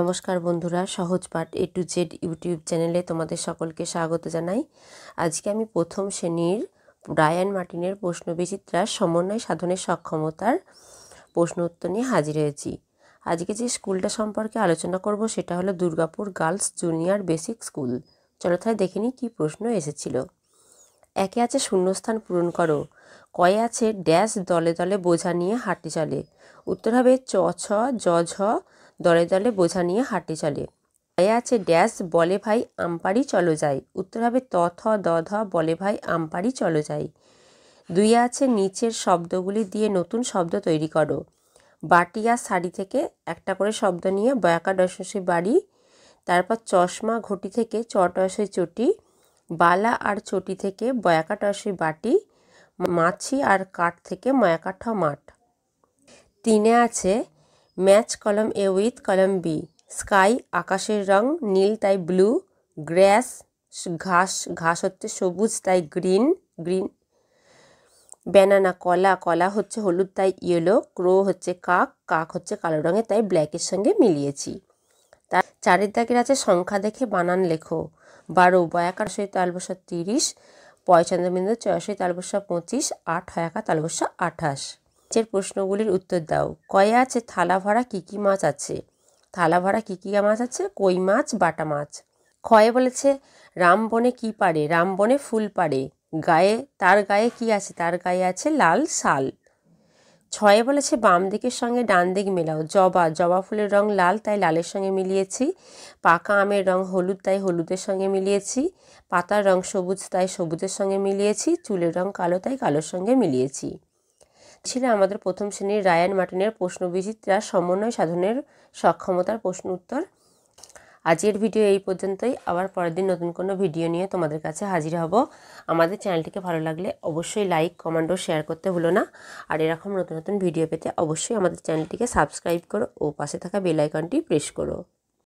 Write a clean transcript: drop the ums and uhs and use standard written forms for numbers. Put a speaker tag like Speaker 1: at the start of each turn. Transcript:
Speaker 1: নমস্কার বন্ধুরা, সহজ পাঠ A to Z ইউটিউব চ্যানেলে তোমাদের সকলকে স্বাগত জানাই। আজকে আমি প্রথম শ্রেণীর ব্রায়ান মার্টিনের প্রশ্নবিচিত্রার সমন্বয় সাধনের সক্ষমতার প্রশ্ন উত্তর নিয়ে হাজির হয়েছি। আজকে যে স্কুলটা সম্পর্কে আলোচনা করব সেটা হলো Durgapur girls junior basic school. চলো তাহলে দেখে নিই কী প্রশ্ন এসেছিল। একে আছে শূন্যস্থান পূরণ করো। কয়ে আছে ড্যাশ দলে দলে বোঝা নিয়ে হাঁটতে চলে। উত্তর হবে চ ছ জ ঝ দলে দলে বোঝা নিয়ে হাঁটতে চলে। কয়ে আছে ড্যাশ বলে ভাই আমপাড়ি চলো যাই। উত্তর হবে ত থ দ ধ বলে ভাই আমপাড়ি চলো যাই। দুইয়ে আছে নিচের শব্দগুলি দিয়ে নতুন শব্দ তৈরি করো। বাটি আর শাড়ি থেকে একটা করে শব্দ নিয়ে বয়াকা ডসই বাড়ি, তারপর চশমা ঘটি থেকে চটসই চটি, বালা আর চটি থেকে বয়াকা টসই বাটি, মাছি আর কাঠ থেকে ময়াকা ঠ মাঠ। তিনে আছে ম্যাচ কলম এ উইথ কলম বি। স্কাই আকাশের রং নীল তাই ব্লু, গ্রাস ঘাস ঘাস হচ্ছে সবুজ তাই গ্রিন, ব্যানানা কলা কলা হচ্ছে হলুদ তাই ইয়েলো, ক্রো হচ্ছে কাক কাক হচ্ছে কালো রঙের তাই ব্ল্যাকের সঙ্গে মিলিয়েছি। তার চারের দাগের আছে সংখ্যা দেখে বানান লেখো। 12 বয়াকার সহিত তালবসা 30, পয়চন্দ্রবিন্দু 84 তালবসা 25, 8 হয়াকা তালবসা 28। নিচের প্রশ্নগুলির উত্তর দাও। কয়ে আছে থালা ভরা কী কী মাছ আছে। থালা ভরা কী কী মাছ আছে? কই মাছ, বাটা মাছ। ক্ষয়ে বলেছে রাম বনে কি পারে? রাম বনে ফুল পারে। তার গায়ে কি আছে? তার গায়ে আছে লাল শাল। ছয়ে বলেছে বাম দিকের সঙ্গে ডান দিক মেলাও। জবা ফুলের রং লাল তাই লালের সঙ্গে মিলিয়েছি। পাকা আমের রং হলুদ তাই হলুদের সঙ্গে মিলিয়েছি। পাতার রং সবুজ তাই সবুজের সঙ্গে মিলিয়েছি। চুলের রং কালো তাই কালোর সঙ্গে মিলিয়েছি। ছিল আমাদের প্রথম শ্রেণীর রায়ান মার্টিনের প্রশ্নবিচিত্রার সমন্বয় সাধনের সক্ষমতার প্রশ্ন উত্তর। আজকের ভিডিও এই পর্যন্তই। আবার পরের দিন নতুন কোনো ভিডিও নিয়ে তোমাদের কাছে হাজির হব। আমাদের চ্যানেলটিকে ভালো লাগলে অবশ্যই লাইক, কমেন্ট ও শেয়ার করতে ভুলো না। আর এরকম নতুন নতুন ভিডিও পেতে অবশ্যই আমাদের চ্যানেলটিকে সাবস্ক্রাইব করো ও পাশে থাকা বেল আইকনটি প্রেস করো।